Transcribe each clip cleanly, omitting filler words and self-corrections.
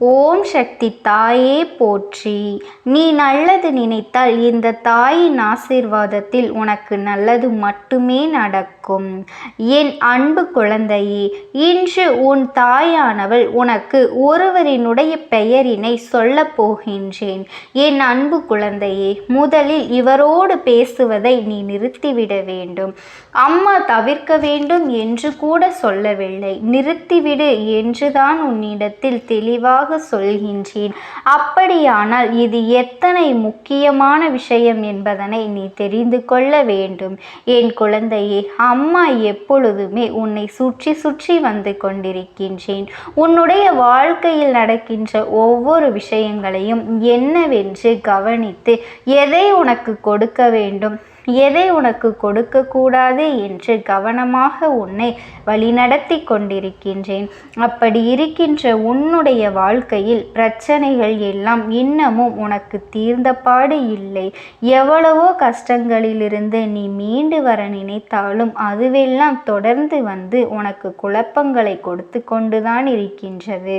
ஓம் சக்தி தாயே போற்றி. நீ நல்லது நினைத்தால் இந்த தாயின் ஆசீர்வாதத்தில் உனக்கு நல்லது மட்டுமே நடக்கும். என் அன்பு குழந்தையே, இன்று உன் தாயானவள் உனக்கு ஒருவரினுடைய பெயரினை சொல்லப் போகின்றேன். என் அன்பு குழந்தையே, முதலில் இவரோடு பேசுவதை நீ நிறுத்திவிட வேண்டும். அம்மா தவிர்க்க வேண்டும் என்று கூட சொல்லவில்லை, நிறுத்திவிடு என்றுதான் உன்னிடத்தில் தெளிவாக சொல்கின்றேன். அப்படியானால் இது எத்தனை முக்கியமான விஷயம் என்பதனை நீ தெரிந்து கொள்ள வேண்டும். என் குழந்தையே, அம்மா எப்பொழுதுமே உன்னை சுற்றி சுற்றி வந்து கொண்டிருக்கின்றேன். உன்னுடைய வாழ்க்கையில் நடக்கின்ற ஒவ்வொரு விஷயங்களையும் என்னவென்று கவனித்து எதை உனக்கு கொடுக்க வேண்டும், எதை உனக்கு கொடுக்கக்கூடாது என்று கவனமாக உன்னை வழிநடத்தி கொண்டிருக்கின்றேன். அப்படி இருக்கின்ற உன்னுடைய வாழ்க்கையில் பிரச்சனைகள் எல்லாம் இன்னமும் உனக்கு தீர்ந்தபாடு இல்லை. எவ்வளவோ கஷ்டங்களிலிருந்து நீ மீண்டு வர நினைத்தாலும் அதுவெல்லாம் தொடர்ந்து வந்து உனக்கு குழப்பங்களை கொடுத்து கொண்டுதான் இருக்கின்றது.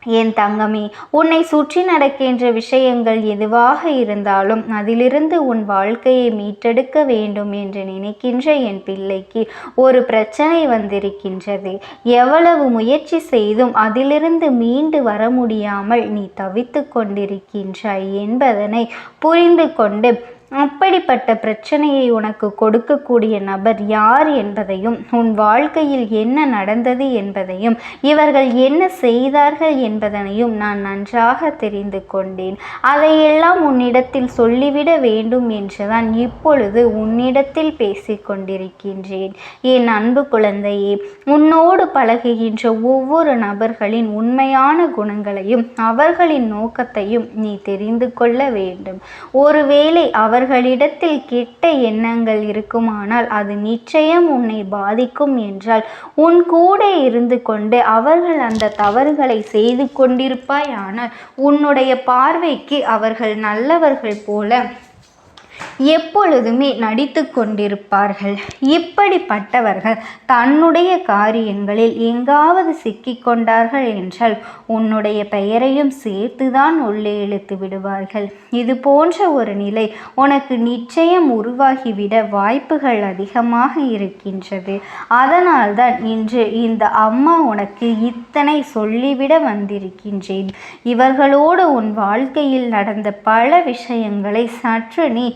என் தங்கமே, உன்னை சுற்றி நடக்கின்ற விஷயங்கள் எதுவாக இருந்தாலும் அதிலிருந்து உன் வாழ்க்கையை மீட்டெடுக்க வேண்டும் என்று நினைக்கின்ற என் பிள்ளைக்கு ஒரு பிரச்சனை வந்திருக்கின்றது. எவ்வளவு முயற்சி செய்தும் அதிலிருந்து மீண்டு வர முடியாமல் நீ தவித்து கொண்டிருக்கின்றாய் என்பதனை புரிந்து கொண்டு அப்படிப்பட்ட பிரச்சனையை உனக்கு கொடுக்கக்கூடிய நபர் யார் என்பதையும், உன் வாழ்க்கையில் என்ன நடந்தது என்பதையும், இவர்கள் என்ன செய்தார்கள் என்பதனையும் நான் நன்றாக தெரிந்து கொண்டேன். அதையெல்லாம் உன்னிடத்தில் சொல்லிவிட வேண்டும் என்றுதான் இப்பொழுது உன்னிடத்தில் பேசிக் கொண்டிருக்கின்றேன். என் அன்பு குழந்தையே, உன்னோடு பழகுகின்ற ஒவ்வொரு நபர்களின் உண்மையான குணங்களையும் அவர்களின் நோக்கத்தையும் நீ தெரிந்து கொள்ள வேண்டும். ஒருவேளை அவர்களிடத்தில் கெட்ட எண்ணங்கள் இருக்குமானால் அது நிச்சயம் உன்னை பாதிக்கும் என்றால் உன் கூட இருந்து கொண்டு அவர்கள் அந்த தவறுகளை செய்து கொண்டிருப்பாயானால் உன்னுடைய பார்வைக்கு அவர்கள் நல்லவர்கள் போல எப்பொழுதுமே நடித்து கொண்டிருப்பார்கள். இப்படிப்பட்டவர்கள் தன்னுடைய காரியங்களில் எங்காவது சிக்கிக்கொண்டார்கள் என்றால் உன்னுடைய பெயரையும் சேர்த்துதான் உள்ளே இழுத்து விடுவார்கள். இது போன்ற ஒரு நிலை உனக்கு நிச்சயம் உருவாகிவிட வாய்ப்புகள் அதிகமாக இருக்கின்றது. அதனால்தான் இன்று இந்த அம்மா உனக்கு இத்தனை சொல்லிவிட வந்திருக்கின்றேன். இவர்களோடு உன் வாழ்க்கையில் நடந்த பல விஷயங்களை சற்று நீ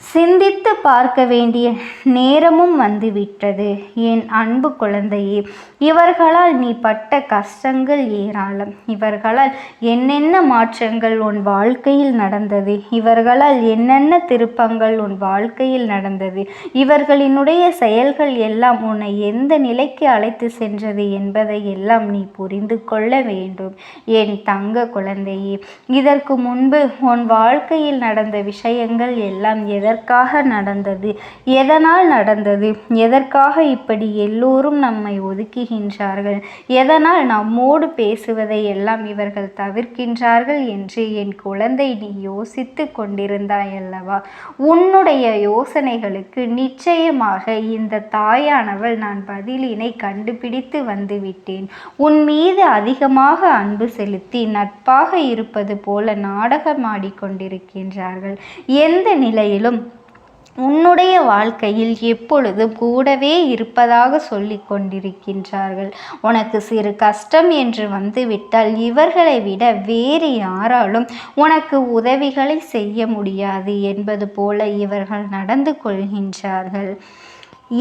சிந்தித்து பார்க்க வேண்டிய நேரமும் வந்துவிட்டது. என் அன்பு குழந்தையே, இவர்களால் நீ பட்ட கஷ்டங்கள் ஏராளம். இவர்களால் என்னென்ன மாற்றங்கள் உன் வாழ்க்கையில் நடந்தது, இவர்களால் என்னென்ன திருப்பங்கள் உன் வாழ்க்கையில் நடந்தது, இவர்களினுடைய செயல்கள் எல்லாம் உன்னை எந்த நிலைக்கு அழைத்து சென்றது என்பதை எல்லாம் நீ புரிந்து கொள்ள வேண்டும். என் தங்க குழந்தையே, இதற்கு முன்பு உன் வாழ்க்கையில் நடந்த விஷயங்கள் எல்லாம் எதற்காக நடந்தது, எதனால் நடந்தது, எதற்காக இப்படி எல்லோரும் நம்மை ஒதுக்குகின்றார்கள், எதனால் நம்மோடு பேசுவதை எல்லாம் இவர்கள் தவிர்க்கின்றார்கள் என்று என் குழந்தை நீ யோசித்து கொண்டிருந்தாய் அல்லவா? உன்னுடைய யோசனைகளுக்கு நிச்சயமாக இந்த தாயானவள் நான் பதிலினை கண்டுபிடித்து வந்துவிட்டேன். உன் மீது அதிகமாக அன்பு செலுத்தி நட்பாக இருப்பது போல நாடகமாடிக்கொண்டிருக்கின்றார்கள். எந்த நிலையிலும் உன்னுடைய வாழ்க்கையில் எப்பொழுதும் கூடவே இருப்பதாக சொல்லி கொண்டிருக்கின்றார்கள். உனக்கு சிறு கஷ்டம் என்று வந்துவிட்டால் இவர்களை விட வேறு யாராலும் உனக்கு உதவிகளை செய்ய முடியாது என்பது போல இவர்கள் நடந்து கொள்கின்றார்கள்.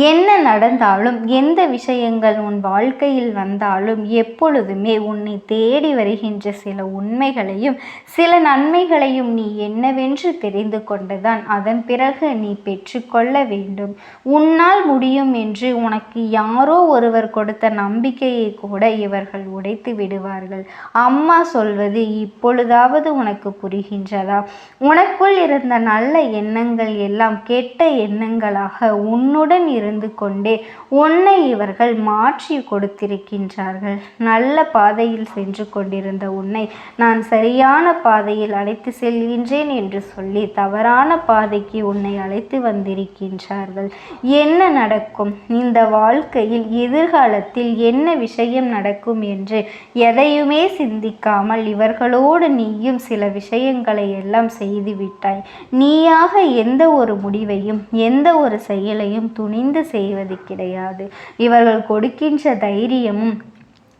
என்ன நடந்தாலும், எந்த விஷயங்கள் உன் வாழ்க்கையில் வந்தாலும் எப்பொழுதுமே உன்னை தேடி வருகின்ற சில உண்மைகளையும் சில நன்மைகளையும் நீ என்னவென்று தெரிந்து கொண்டுதான் அதன் பிறகு நீ பெற்றுக்கொள்ள வேண்டும். உன்னால் முடியும் என்று உனக்கு யாரோ ஒருவர் கொடுத்த நம்பிக்கையை கூட இவர்கள் உடைத்து விடுவார்கள். அம்மா சொல்வது இப்பொழுதாவது உனக்கு புரிகின்றதா? உனக்குள் இருந்த நல்ல எண்ணங்கள் எல்லாம் கெட்ட எண்ணங்களாக உன்னுடன் இருந்து கொண்டே உன்னை இவர்கள் மாற்றி கொடுத்திருக்கின்றார்கள். நல்ல பாதையில் சென்று கொண்டிருந்த உன்னை நான் சரியான பாதையில் அழைத்து செல்கின்றேன் என்று சொல்லி தவறான பாதைக்கு உன்னை அழைத்து வந்திருக்கின்றார்கள். என்ன நடக்கும் இந்த வாழ்க்கையில், எதிர்காலத்தில் என்ன விஷயம் நடக்கும் என்று எதையுமே சிந்திக்காமல் இவர்களோடு நீயும் சில விஷயங்களை எல்லாம் செய்துவிட்டாய். நீயாக எந்த ஒரு முடிவையும் எந்த ஒரு செயலையும் துணிந்து செய்வது கிடையாது. இவர்கள் கொடுக்கின்ற தைரியமும்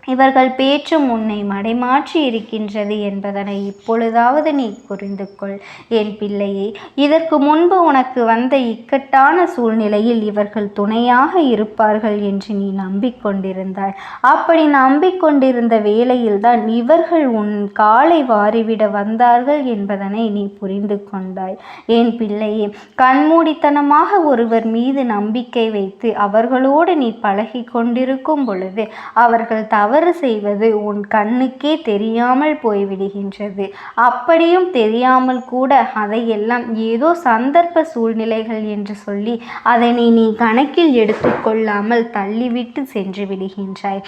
இவர்கள் பேச்சும் உன்னை மடைமாற்றி இருக்கின்றது என்பதனை இப்பொழுதாவது நீ புரிந்து கொள் என் பிள்ளையே. இதற்கு முன்பு உனக்கு வந்த இக்கட்டான சூழ்நிலையில் இவர்கள் துணையாக இருப்பார்கள் என்று நீ நம்பிக்கொண்டிருந்தாய். அப்படி நம்பிக்கொண்டிருந்த வேளையில்தான் இவர்கள் உன் காலை வாரிவிட வந்தார்கள் என்பதனை நீ புரிந்து கொண்டாய் என் பிள்ளையே. கண்மூடித்தனமாக ஒருவர் மீது நம்பிக்கை வைத்து அவர்களோடு நீ பழகி கொண்டிருக்கும் பொழுது அவர்கள் தவறு செய்வது உன் கண்ணுக்கே தெரியாமல் போய்விடுகின்றது. அப்படியும் தெரியாமல் கூட அதையெல்லாம் ஏதோ சந்தர்ப்ப சூழ்நிலைகள் என்று சொல்லி அதனை நீ கணக்கில் எடுத்துக்கொள்ளாமல் தள்ளிவிட்டு சென்று விடுகின்றாய்.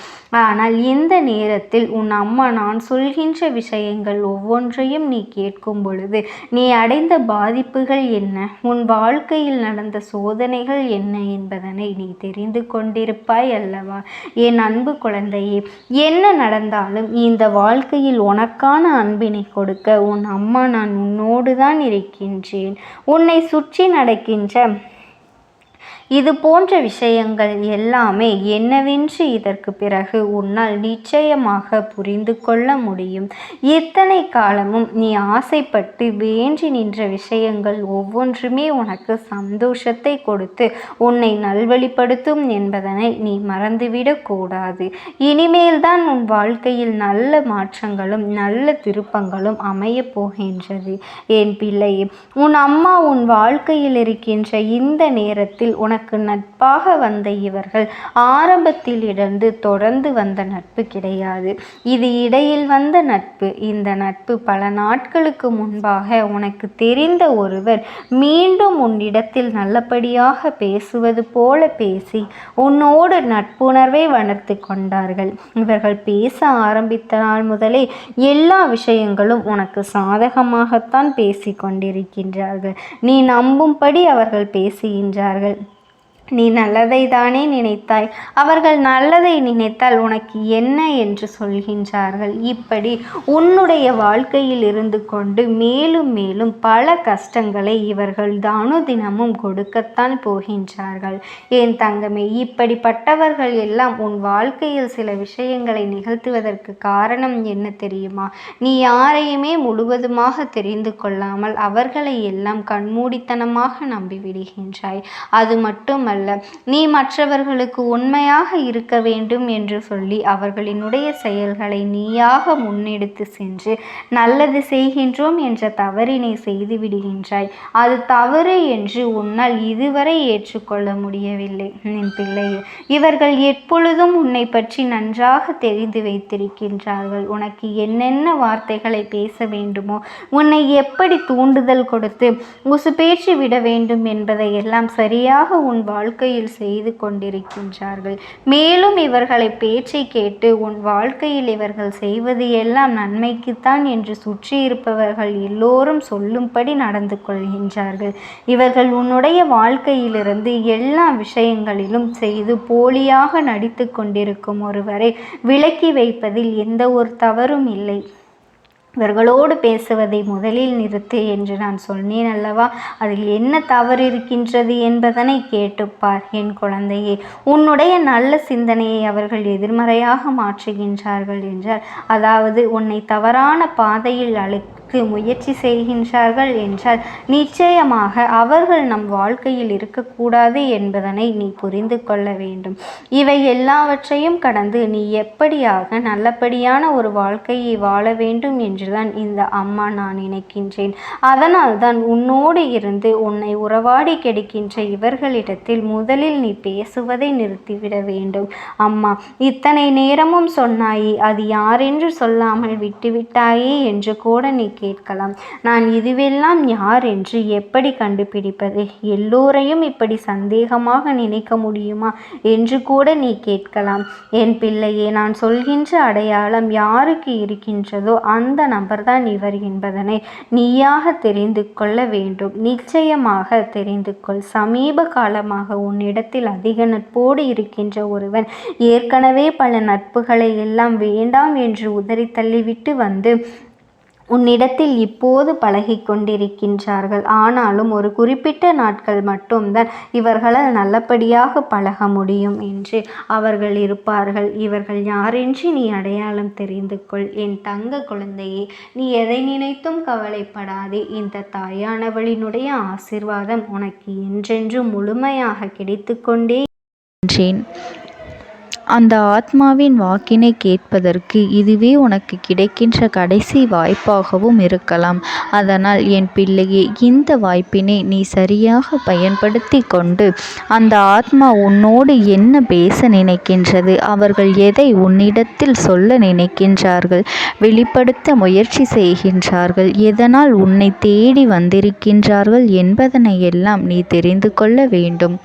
ஆனால் இந்த நேரத்தில் உன் அம்மா நான் சொல்கின்ற விஷயங்கள் ஒவ்வொன்றையும் நீ கேட்கும் பொழுது நீ அடைந்த பாதிப்புகள் என்ன, உன் வாழ்க்கையில் நடந்த சோதனைகள் என்ன என்பதனை நீ தெரிந்து கொண்டிருப்பாய் அல்லவா என் அன்பு குழந்தையே. என்ன நடந்தாலும் இந்த வாழ்க்கையில் உனக்கான அன்பினை கொடுக்க உன் அம்மா நான் உன்னோடு தான் இருக்கின்றேன். உன்னை சுற்றி நடக்கின்ற இது போன்ற விஷயங்கள் எல்லாமே என்னவென்று இதற்கு பிறகு உன்னால் நிச்சயமாக புரிந்து கொள்ள முடியும். இத்தனை காலமும் நீ ஆசைப்பட்டு வேண்டி நின்ற விஷயங்கள் ஒவ்வொன்றுமே உனக்கு சந்தோஷத்தை கொடுத்து உன்னை நல்வழிப்படுத்தும் என்பதனை நீ மறந்துவிடக்கூடாது. இனிமேல்தான் உன் வாழ்க்கையில் நல்ல மாற்றங்களும் நல்ல திருப்பங்களும் அமையப் போகின்றது என் பிள்ளையே. உன் அம்மா உன் வாழ்க்கையில் இருக்கின்ற இந்த நேரத்தில் உனக்கு நட்பாக வந்த இவர்கள் ஆரம்பத்தில் இருந்து தொடர்ந்து வந்த நட்பு கிடையாது. இது இடையில் வந்த நட்பு. இந்த நட்பு பல நாட்களுக்கு முன்பாக உனக்கு தெரிந்த ஒருவர் மீண்டும் உன்னிடத்தில் நல்லபடியாக பேசுவது போல பேசி உன்னோடு நட்புணர்வை வளர்த்து கொண்டார்கள். இவர்கள் பேச ஆரம்பித்த நாள் முதலே எல்லா விஷயங்களும் உனக்கு சாதகமாகத்தான் பேசி கொண்டிருக்கின்றார்கள். நீ நம்பும்படி அவர்கள் பேசுகின்றார்கள். நீ நல்லதை தானே நினைத்தாய். அவர்கள் நல்லதை நினைத்தால் உனக்கு என்ன என்று சொல்கின்றார்கள். இப்படி உன்னுடைய வாழ்க்கையில் இருந்து கொண்டு மேலும் மேலும் பல கஷ்டங்களை இவர்கள் தினமும் கொடுக்கத்தான் போகின்றார்கள் என் தங்கமே. இப்படிப்பட்டவர்கள் எல்லாம் உன் வாழ்க்கையில் சில விஷயங்களை நிகழ்த்துவதற்கு காரணம் என்ன தெரியுமா? நீ யாரையுமே முழுவதுமாக தெரிந்து கொள்ளாமல் அவர்களை எல்லாம் கண்மூடித்தனமாக நம்பிவிடுகின்றாய். அது மட்டுமல்ல, நீ மற்றவர்களுக்கு உண்மையாக இருக்க வேண்டும் என்று சொல்லி அவர்களினுடைய செயல்களை நீயாக முன்னெடுத்து சென்று நல்லது செய்கின்றோம் என்ற தவறினை செய்து விடுகின்றாய். அது தவறு என்று உன்னால் இதுவரை ஏற்றுக்கொள்ள முடியவில்லை என் பிள்ளையே. இவர்கள் எப்பொழுதும் உன்னை பற்றி நன்றாக தெரிந்து வைத்திருக்கின்றார்கள். உனக்கு என்னென்ன வார்த்தைகளை பேச வேண்டுமோ, உன்னை எப்படி தூண்டுதல் கொடுத்து உசுப்பேற்றி விட வேண்டும் என்பதை எல்லாம் சரியாக உன் வாழ்க்கையில் செய்து கொண்டிருக்கின்றார்கள். மேலும் இவர்களை பேச்சை கேட்டு உன் வாழ்க்கையில் இவர்கள் செய்வது எல்லாம் நன்மைக்குத்தான் என்று சுற்றி இருப்பவர்கள் எல்லோரும் சொல்லும்படி நடந்து கொள்கின்றார்கள். இவர்கள் உன்னுடைய வாழ்க்கையிலிருந்து எல்லா விஷயங்களிலும் செய்து போலியாக நடித்து கொண்டிருக்கும் ஒருவரை விலக்கி வைப்பதில் எந்த ஒரு தவறும் இல்லை. இவர்களோடு பேசுவதை முதலில் நிறுத்து என்று நான் சொன்னேன் அல்லவா? அதில் என்ன தவறு இருக்கின்றது என்பதனை கேட்டுப்பார் என் குழந்தையே. உன்னுடைய நல்ல சிந்தனையை அவர்கள் எதிர்மறையாக மாற்றுகின்றார்கள் என்றால், அதாவது உன்னை தவறான பாதையில் முயற்சி செய்கின்றார்கள் என்றால் நிச்சயமாக அவர்கள் நம் வாழ்க்கையில் இருக்கக்கூடாது என்பதனை நீ புரிந்து கொள்ள வேண்டும். இவை எல்லாவற்றையும் கடந்து நீ எப்படியாக நல்லபடியான ஒரு வாழ்க்கையை வாழ வேண்டும் என்றுதான் இந்த அம்மா நான் நினைக்கின்றேன். அதனால் தான் உன்னோடு இருந்து உன்னை உறவாடி கிடைக்கின்ற இவர்களிடத்தில் முதலில் நீ பேசுவதை நிறுத்திவிட வேண்டும். அம்மா, இத்தனை நேரமும் சொன்னாயே, அது யாரென்று சொல்லாமல் விட்டுவிட்டாயே என்று கூட நீ கேட்கலாம். நான் இதுவெல்லாம் யார் என்று எப்படி கண்டுபிடிப்பது? எல்லோரையும் இப்படி சந்தேகமாக நினைக்க முடியுமா என்று கூட நீ கேட்கலாம். என் பிள்ளையே, நான் சொல்கின்ற அடையாளம் யாருக்கு இருக்கின்றதோ அந்த நபர்தான் இவர் என்பதனை நீயாக தெரிந்து கொள்ள வேண்டும். நிச்சயமாக தெரிந்து கொள். சமீப காலமாக உன்னிடத்தில் அதிக நட்போடு இருக்கின்ற ஒருவன் ஏற்கனவே பல நட்புகளை எல்லாம் வேண்டாம் என்று உதறி தள்ளிவிட்டு வந்து உன்னிடத்தில் இப்போது பழகி கொண்டிருக்கின்றார்கள். ஆனாலும் ஒரு குறிப்பிட்ட நாட்கள் மட்டும்தான் இவர்களால் நல்லபடியாக பழக முடியும் என்று அவர்கள் இருப்பார்கள். இவர்கள் யாரென்று நீ அடையாளம் தெரிந்து கொள். என் தங்க குழந்தையே, நீ எதை நினைத்தும் கவலைப்படாதே. இந்த தாயானவளினுடைய ஆசீர்வாதம் உனக்கு என்றென்றும் முழுமையாக கிடைத்து கொண்டே அந்த ஆத்மாவின் வாக்கினை கேட்பதற்கு இதுவே உனக்கு கிடைக்கின்ற கடைசி வாய்ப்பாகவும் இருக்கலாம். அதனால் என் பிள்ளையே, இந்த வாய்ப்பினை நீ சரியாக பயன்படுத்தி கொண்டு அந்த ஆத்மா உன்னோடு என்ன பேச நினைக்கின்றது, அவர்கள் எதை உன்னிடத்தில் சொல்ல நினைக்கின்றார்கள், வெளிப்படுத்த முயற்சி செய்கின்றார்கள், எதனால் உன்னை தேடி வந்திருக்கின்றார்கள் என்பதனை எல்லாம் நீ தெரிந்து கொள்ள வேண்டும்.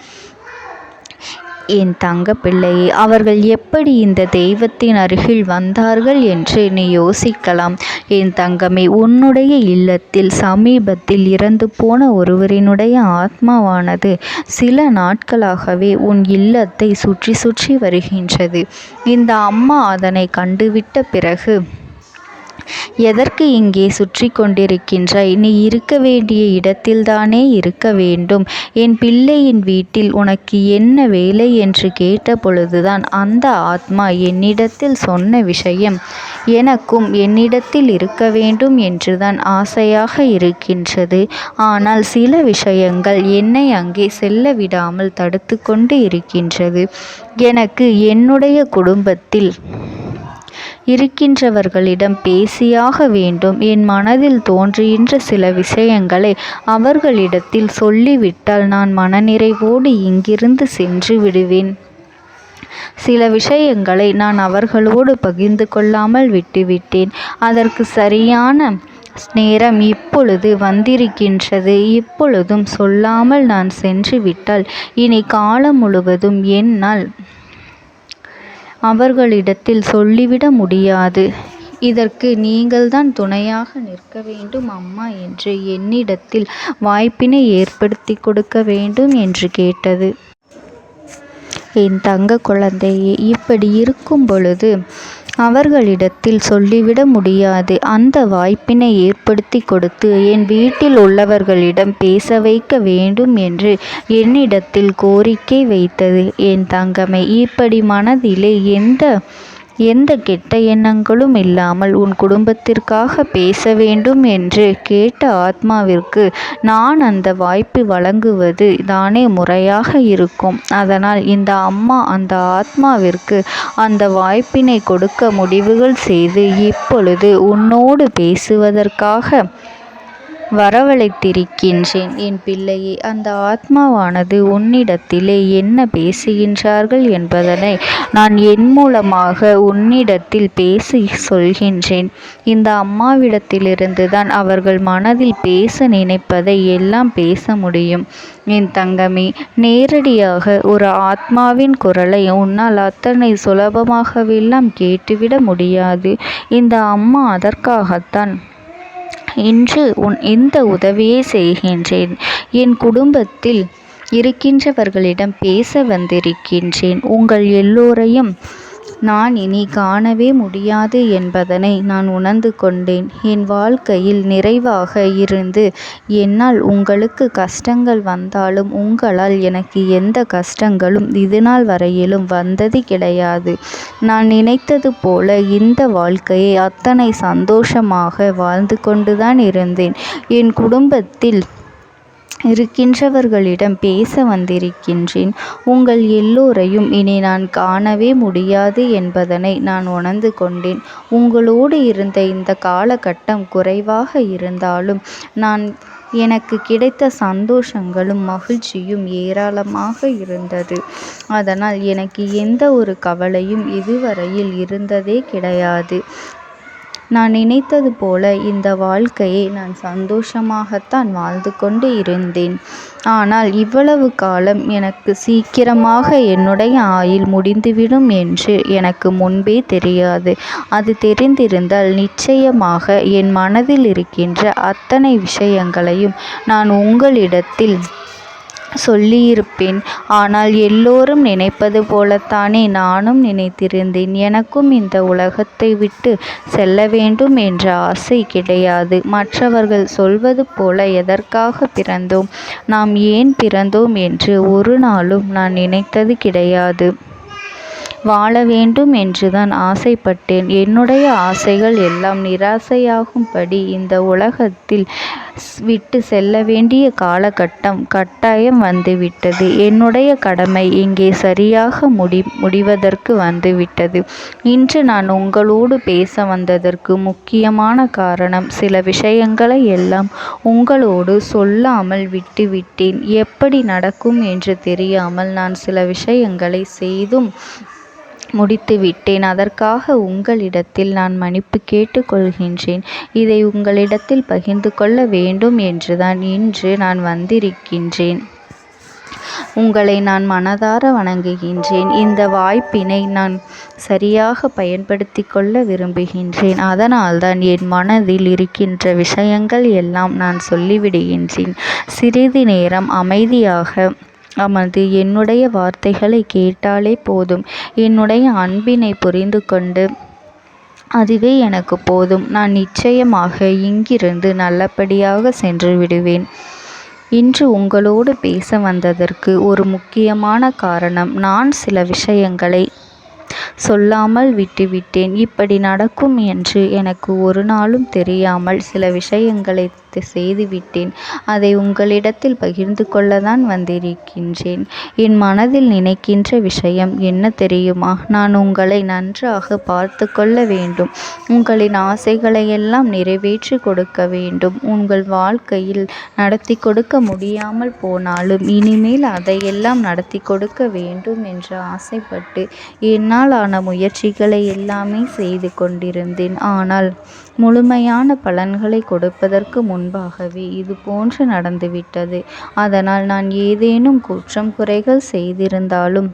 என் தங்க பிள்ளையே, அவர்கள் எப்படி இந்த தெய்வத்தின் அருகில் வந்தார்கள் என்று நீ யோசிக்கலாம். என் தங்கமே, உன்னுடைய இல்லத்தில் சமீபத்தில் இறந்து போன ஒருவரினுடைய ஆத்மாவானது சில நாட்களாகவே உன் இல்லத்தை சுற்றி சுற்றி வருகின்றது. இந்த அம்மா அதனை கண்டுவிட்ட பிறகு, எதற்கு இங்கே சுற்றி கொண்டிருக்கின்றாய்? நீ இருக்க வேண்டிய இடத்தில்தானே இருக்க வேண்டும். என் பிள்ளையின் வீட்டில் உனக்கு என்ன வேலை என்று கேட்ட பொழுதுதான் அந்த ஆத்மா என்னிடத்தில் சொன்ன விஷயம், எனக்கும் என்னிடத்தில் இருக்க வேண்டும் என்றுதான் ஆசையாக இருக்கின்றது. ஆனால் சில விஷயங்கள் என்னை அங்கே செல்ல விடாமல் தடுத்து கொண்டு இருக்கின்றது. எனக்கு என்னுடைய குடும்பத்தில் இருக்கின்றவர்களிடம் பேசியாக வேண்டும். என் மனதில் தோன்றுகின்ற சில விஷயங்களை அவர்களிடத்தில் சொல்லிவிட்டால் நான் மனநிறைவோடு இங்கிருந்து சென்று விடுவேன். சில விஷயங்களை நான் அவர்களோடு பகிர்ந்து கொள்ளாமல் விட்டுவிட்டேன். அதற்கு சரியான நேரம் இப்பொழுது வந்திருக்கின்றது. இப்பொழுதும் சொல்லாமல் நான் சென்று விட்டால் இனி காலம் முழுவதும் என்னால் அவர்களிடத்தில் சொல்லிவிட முடியாது. இதற்கு நீங்கள்தான் துணையாக நிற்க வேண்டும் அம்மா என்று என்னிடத்தில் வாய்ப்பினை ஏற்படுத்தி கொடுக்க வேண்டும் என்று கேட்டது. என் தங்க குழந்தையே, இப்படி இருக்கும் பொழுது அவர்களிடத்தில் சொல்லிவிட முடியாது. அந்த வாய்ப்பினை ஏற்படுத்தி கொடுத்து என் வீட்டில் உள்ளவர்களிடம் பேச வைக்க வேண்டும் என்று என்னிடத்தில் கோரிக்கை வைத்தது. என் தங்கமே, இப்படி மனதிலே எந்த கெட்ட எண்ணங்களும் இல்லாமல் உன் குடும்பத்திற்காக பேச வேண்டும் என்று கேட்ட ஆத்மாவிற்கு நான் அந்த வாய்ப்பு வழங்குவது தானே முறையாக இருக்கும். அதனால் இந்த அம்மா அந்த ஆத்மாவிற்கு அந்த வாய்ப்பினை கொடுக்க முடிவுகள் செய்து இப்பொழுது உன்னோடு பேசுவதற்காக வரவழைத்திருக்கின்றேன். என் பிள்ளையே, அந்த ஆத்மாவானது உன்னிடத்திலே என்ன பேசுகின்றார்கள் என்பதனை நான் என் மூலமாக உன்னிடத்தில் பேசி சொல்கின்றேன். இந்த அம்மாவிடத்திலிருந்து தான் அவர்கள் மனதில் பேச நினைப்பதை எல்லாம் பேச முடியும். என் தங்கமே, நேரடியாக ஒரு ஆத்மாவின் குரலை உன்னால் அத்தனை சுலபமாகவெல்லாம் கேட்டுவிட முடியாது. இந்த அம்மா அதற்காகத்தான் இன்று இந்த உதவியை செய்கின்றேன். என் குடும்பத்தில் இருக்கின்றவர்களிடம் பேச வந்திருக்கின்றேன். உங்கள் எல்லோரையும் நான் இனி காணவே முடியாது என்பதனை நான் உணர்ந்து கொண்டேன். என் வாழ்க்கையில் நிறைவாக இருந்து என்னால் உங்களுக்கு கஷ்டங்கள் வந்தாலும் உங்களால் எனக்கு எந்த கஷ்டங்களும் இதுநாள் வரையிலும் வந்தது கிடையாது. நான் நினைத்தது போல இந்த வாழ்க்கையை அத்தனை சந்தோஷமாக வாழ்ந்து கொண்டுதான் இருந்தேன். என் குடும்பத்தில் இருக்கின்றவர்களிடம் பேச வந்திருக்கின்றேன். உங்கள் எல்லோரையும் இனி நான் காணவே முடியாது என்பதனை நான் உணர்ந்து கொண்டேன். உங்களோடு இருந்த இந்த காலகட்டம் குறைவாக இருந்தாலும் எனக்கு கிடைத்த சந்தோஷங்களும் மகிழ்ச்சியும் ஏராளமாக இருந்தது. அதனால் எனக்கு எந்த ஒரு கவலையும் இதுவரையில் இருந்ததே கிடையாது. நான் நினைத்தது போல இந்த வாழ்க்கையை நான் சந்தோஷமாகத்தான் வாழ்ந்து கொண்டு இருந்தேன். ஆனால் இவ்வளவு காலம் எனக்கு சீக்கிரமாக என்னுடைய ஆயுள் முடிந்துவிடும் என்று எனக்கு முன்பே தெரியாது. அது தெரிந்திருந்தால் நிச்சயமாக என் மனதில் இருக்கின்ற அத்தனை விஷயங்களையும் நான் உங்களிடத்தில் சொல்லியிருப்பேன். ஆனால் எல்லோரும் நினைப்பது போலத்தானே நானும் நினைத்திருந்தேன். எனக்கும் இந்த உலகத்தை விட்டு செல்ல வேண்டும் என்ற ஆசை கிடையாது. மற்றவர்கள் சொல்வது போல எதற்காக பிறந்தோம், நாம் ஏன் பிறந்தோம் என்று ஒரு நாளும் நான் நினைத்தது கிடையாது. வாழ வேண்டும் என்றுதான் ஆசைப்பட்டேன். என்னுடைய ஆசைகள் எல்லாம் நிராசையாகும்படி இந்த உலகத்தில் விட்டு செல்ல வேண்டிய காலகட்டம் கட்டாயம் வந்துவிட்டது. என்னுடைய கடமை இங்கே சரியாக முடிவதற்கு வந்துவிட்டது. இன்று நான் உங்களோடு பேச வந்ததற்கு முக்கியமான காரணம், சில விஷயங்களை எல்லாம் உங்களோடு சொல்லாமல் விட்டுவிட்டேன். எப்படி நடக்கும் என்று தெரியாமல் நான் சில விஷயங்களை செய்தும் முடித்துவிட்டேன். அதற்காக உங்களிடத்தில் நான் மன்னிப்பு கேட்டுக்கொள்கின்றேன். இதை உங்களிடத்தில் பகிர்ந்து கொள்ள வேண்டும் என்றுதான் இன்று நான் வந்திருக்கின்றேன். உங்களை நான் மனதார வணங்குகின்றேன். இந்த வாய்ப்பினை நான் சரியாக பயன்படுத்தி கொள்ள விரும்புகின்றேன். அதனால்தான் என் மனதில் இருக்கின்ற விஷயங்கள் எல்லாம் நான் சொல்லிவிடுகின்றேன். சிறிது நேரம் அமைதியாக அமர்ந்து என்னுடைய வார்த்தைகளை கேட்டாலே போதும். என்னுடைய அன்பினை புரிந்து கொண்டு அதுவே எனக்கு போதும். நான் நிச்சயமாக இங்கிருந்து நல்லபடியாக சென்று விடுவேன். இன்று உங்களோடு பேச வந்ததற்கு ஒரு முக்கியமான காரணம், நான் சில விஷயங்களை சொல்லாமல் விட்டுவிட்டேன். இப்படி நடக்கும் என்று எனக்கு ஒரு நாளும் தெரியாமல் சில விஷயங்களை செய்துவிட்டேன். அதை உங்களிடத்தில் பகிர்ந்து கொள்ளத்தான் வந்திருக்கின்றேன். என் மனதில் நினைக்கின்ற விஷயம் என்ன தெரியுமா? நான் உங்களை நன்றாக பார்த்து கொள்ள வேண்டும். உங்களின் ஆசைகளை எல்லாம் நிறைவேற்றி கொடுக்க வேண்டும். உங்கள் வாழ்க்கையில் நடத்தி கொடுக்க முடியாமல் போனாலும் இனிமேல் அதையெல்லாம் நடத்தி கொடுக்க வேண்டும் என்று ஆசைப்பட்டு என்னால் ஆன முயற்சிகளை எல்லாமே செய்து கொண்டிருந்தேன். ஆனால் முழுமையான பலன்களை கொடுப்பதற்கு முன்பாகவே இது போன்று நடந்துவிட்டது. அதனால் நான் ஏதேனும் குற்றம் குறைகள் செய்திருந்தாலும்,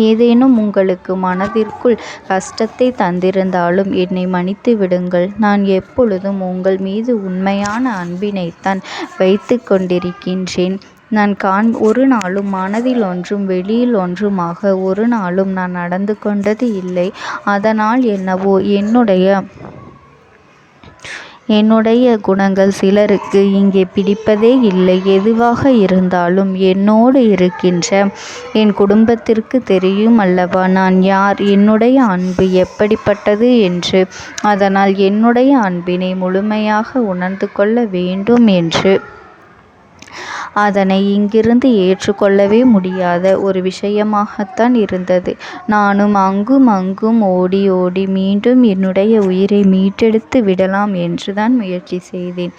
ஏதேனும் உங்களுக்கு மனதிற்குள் கஷ்டத்தை தந்திருந்தாலும் என்னை மன்னித்து விடுங்கள். நான் எப்பொழுதும் உங்கள் மீது உண்மையான அன்பினைத்தான் வைத்து கொண்டிருக்கின்றேன். நான் ஒரு நாளும் மனதில் ஒன்றும் வெளியில் ஒன்றுமாக ஒரு நாளும் நான் நடந்து கொண்டது இல்லை. அதனால் என்னவோ என்னுடைய குணங்கள் சிலருக்கு இங்கே பிடிப்பதே இல்லை. எதுவாக இருந்தாலும் என்னோடு இருக்கின்ற என் குடும்பத்திற்கு தெரியும் அல்லவா நான் யார், என்னுடைய அன்பு எப்படிப்பட்டது என்று. அதனால் என்னுடைய அன்பினை முழுமையாக உணர்ந்து கொள்ள வேண்டும் என்று அதனை இங்கிருந்து ஏற்றுக்கொள்ளவே முடியாத ஒரு விஷயமாகத்தான் இருந்தது. நானும் அங்கும் அங்கும் ஓடி ஓடி மீண்டும் என்னுடைய உயிரை மீட்டெடுத்து விடலாம் என்றுதான் முயற்சி செய்தேன்.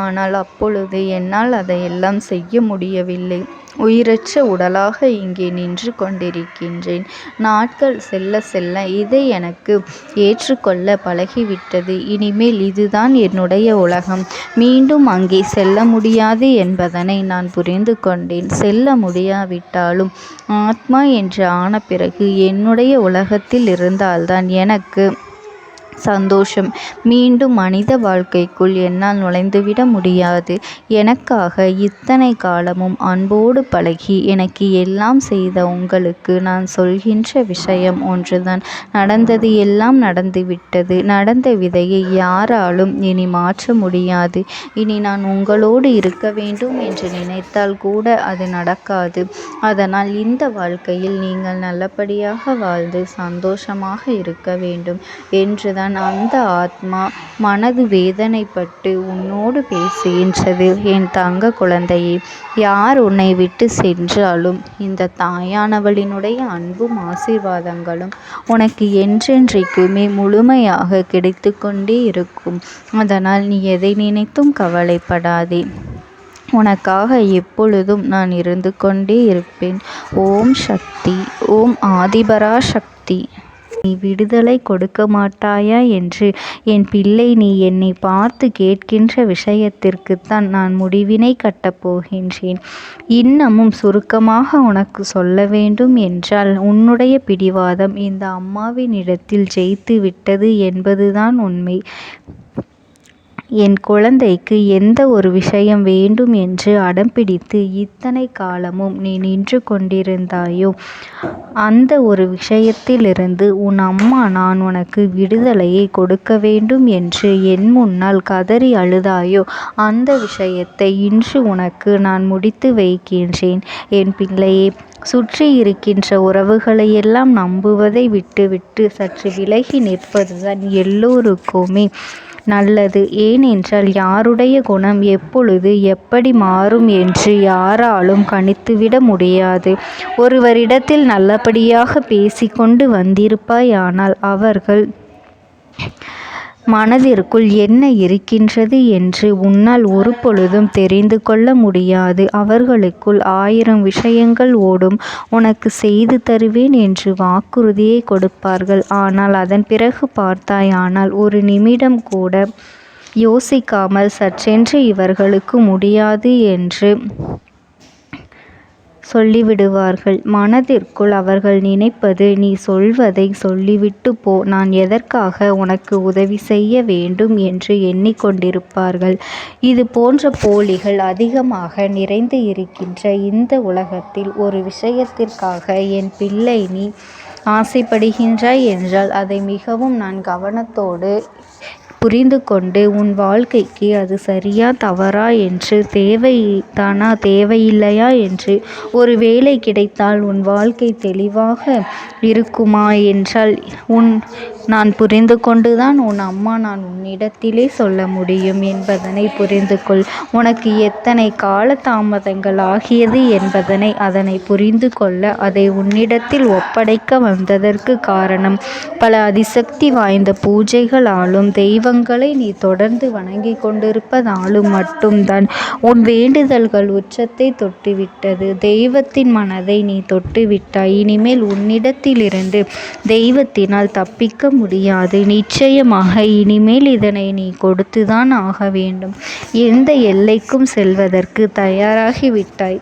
ஆனால் அப்பொழுது என்னால் அதையெல்லாம் செய்ய முடியவில்லை. உயிரற்ற உடலாக இங்கே நின்று கொண்டிருக்கின்றேன். நாட்கள் செல்ல செல்ல இதை எனக்கு ஏற்றுக்கொள்ள பழகிவிட்டது. இனிமேல் இதுதான் என்னுடைய உலகம். மீண்டும் அங்கே செல்ல முடியாது என்பதனை நான் புரிந்து கொண்டேன். செல்ல முடியாவிட்டாலும் ஆத்மா என்று ஆன பிறகு என்னுடைய உலகத்தில் இருந்தால்தான் எனக்கு சந்தோஷம். மீண்டும் மனித வாழ்க்கைக்குள் என்னால் நுழைந்துவிட முடியாது. எனக்காக இத்தனை காலமும் அன்போடு பழகி எனக்கு எல்லாம் செய்த உங்களுக்கு நான் சொல்கின்ற விஷயம் ஒன்றுதான். நடந்தது எல்லாம் நடந்துவிட்டது. நடந்த விதையை யாராலும் இனி மாற்ற முடியாது. இனி நான் உங்களோடு இருக்க வேண்டும் என்று நினைத்தால் கூட அது நடக்காது. அதனால் இந்த வாழ்க்கையில் நீங்கள் நல்லபடியாக வாழ்ந்து சந்தோஷமாக இருக்க வேண்டும் என்றுதான் அந்த ஆத்மா மனது வேதனைப்பட்டு உன்னோடு பேசுகின்றது. என் தங்க குழந்தையே, யார் உன்னை விட்டு சென்றாலும் இந்த தாயானவளினுடைய அன்பும் ஆசீர்வாதங்களும் உனக்கு என்றென்றைக்குமே முழுமையாக கிடைத்து கொண்டே இருக்கும். அதனால் நீ எதை நினைத்தும் கவலைப்படாதே. உனக்காக எப்பொழுதும் நான் இருந்து கொண்டே இருப்பேன். ஓம் சக்தி. ஓம் ஆதிபரா சக்தி. விடுதலை கொடுக்க மாட்டாயா என்று என் பிள்ளை, நீ என்னை பார்த்து கேட்கின்ற விஷயத்திற்குத்தான் நான் முடிவினை கட்டப் போகின்றேன். இன்னமும் சுருக்கமாக உனக்கு சொல்ல வேண்டும் என்றால், உன்னுடைய பிடிவாதம் இந்த அம்மாவினிடத்தில் ஜெயித்து விட்டது என்பதுதான் உண்மை. என் குழந்தைக்கு எந்த ஒரு விஷயம் வேண்டும் என்று அடம்பிடித்து இத்தனை காலமும் நீ நின்று கொண்டிருந்தாயோ, அந்த ஒரு விஷயத்திலிருந்து உன் அம்மா நான் உனக்கு விடுதலையை கொடுக்க வேண்டும் என்று என் முன்னால் கதறி அழுதாயோ, அந்த விஷயத்தை இன்று உனக்கு நான் முடித்து வைக்கின்றேன். என் பிள்ளையே, சுற்றி இருக்கின்ற உறவுகளையெல்லாம் நம்புவதை விட்டுவிட்டு சற்று விலகி நிற்பதுதான் எல்லோருக்குமே நல்லது. ஏனென்றால் யாருடைய குணம் எப்பொழுது எப்படி மாறும் என்று யாராலும் கணித்துவிட முடியாது. ஒருவரிடத்தில் நல்லபடியாக பேசிக்கொண்டு வந்திருப்பாயானால் அவர்கள் மனதிற்குள் என்ன இருக்கின்றது என்று உன்னால் ஒரு பொழுதும் தெரிந்து கொள்ள முடியாது. அவர்களுக்குள் 1000 விஷயங்கள் ஓடும். உனக்கு செய்து தருவேன் என்று வாக்குறுதியை கொடுப்பார்கள். ஆனால் அதன் பிறகு பார்த்தாயானால் ஒரு நிமிடம் கூட யோசிக்காமல் சற்றென்று இவர்களுக்கு முடியாது என்று சொல்லிவிடுவார்கள். மனதிற்குள் அவர்கள் நினைப்பது, நீ சொல்வதை சொல்லிவிட்டு போ, நான் எதற்காக உனக்கு உதவி செய்ய வேண்டும் என்று எண்ணிக்கொண்டிருப்பார்கள். இது போன்ற போலிகள் அதிகமாக நிறைந்து இருக்கின்ற இந்த உலகத்தில் ஒரு விஷயத்திற்காக என் பிள்ளை நீ ஆசைப்படுகின்றாய் என்றால் அதை மிகவும் நான் கவனத்தோடு புரிந்து கொண்டு உன் வாழ்க்கைக்கு அது சரியா தவறா என்று, தேவைதானா தேவையில்லையா என்று, ஒரு வேலை கிடைத்தால் உன் வாழ்க்கை தெளிவாக இருக்குமா என்றால் நான் புரிந்து கொண்டுதான் உன் அம்மா நான் உன்னிடத்திலே சொல்ல முடியும் என்பதனை புரிந்து கொள். உனக்கு எத்தனை கால தாமதங்கள் ஆகியது என்பதனை அதனை புரிந்து கொள்ள அதை உன்னிடத்தில் ஒப்படைக்க வந்ததற்கு காரணம், பல அதிசக்தி வாய்ந்த பூஜைகளாலும் தெய்வங்களை நீ தொடர்ந்து வணங்கி கொண்டிருப்பதாலும் மட்டும்தான் உன் வேண்டுதல்கள் உச்சத்தை தொட்டுவிட்டது. தெய்வத்தின் மனதை நீ தொட்டுவிட்டாய். இனிமேல் உன்னிடத்திலிருந்து தெய்வத்தினால் தப்பிக்க முடியாது. நிச்சயமாக இனிமேல் இதனை நீ கொடுத்துதான் ஆக வேண்டும். எந்த எல்லைக்கும் செல்வதற்கு தயாராகிவிட்டாய்.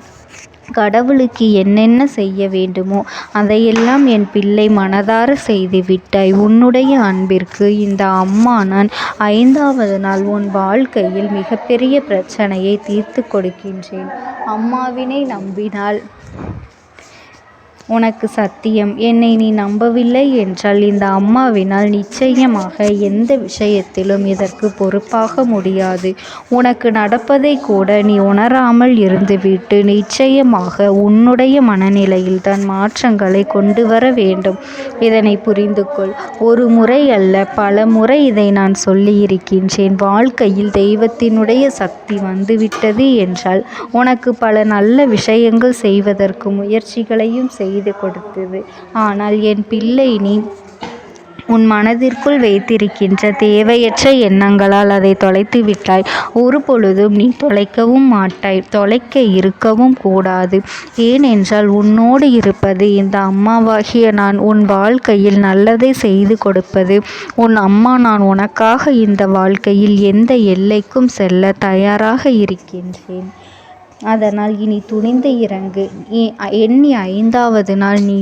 கடவுளுக்கு என்னென்ன செய்ய வேண்டுமோ அதையெல்லாம் என் பிள்ளை மனதார செய்து விட்டாய். உன்னுடைய அன்பிற்கு இந்த அம்மா நான் 5வது நாள் உன் வாழ்க்கையில் மிகப்பெரிய பிரச்சனையை தீர்த்து கொடுக்கின்றேன். அம்மாவினை நம்பினால் உனக்கு சத்தியம். என்னை நீ நம்பவில்லை என்றால் இந்த அம்மாவினால் நிச்சயமாக எந்த விஷயத்திலும் இதற்கு பொறுப்பாக முடியாது. உனக்கு நடப்பதை கூட நீ உணராமல் இருந்துவிட்டு நிச்சயமாக உன்னுடைய மனநிலையில் தான் மாற்றங்களை கொண்டு வர வேண்டும். இதனை புரிந்து கொள். ஒரு முறை அல்ல, பல முறை இதை நான் சொல்லியிருக்கின்றேன். வாழ்க்கையில் தெய்வத்தினுடைய சக்தி வந்துவிட்டது என்றால் உனக்கு பல நல்ல விஷயங்கள் செய்வதற்கு முயற்சிகளையும் செய்து கொடுத்தது. ஆனால் என் பிள்ளை, நீ உன் மனதிற்குள் வைத்திருக்கின்ற தேவையற்ற எண்ணங்களால் அதை தொலைத்து விட்டாய். ஒரு பொழுதும் நீ தொலைக்கவும் மாட்டாய். தொலைக்க இருக்கவும் கூடாது. ஏனென்றால் உன்னோடு இருப்பது இந்த அம்மாவாகிய நான். உன் வாழ்க்கையில் நல்லதை செய்து கொடுப்பது உன் அம்மா நான். உனக்காக இந்த வாழ்க்கையில் எந்த எல்லைக்கும் செல்ல தயாராக இருக்கின்றேன். அதனால் இனி துணிந்து இறங்கு. எண்ணி 5வது நாள் நீ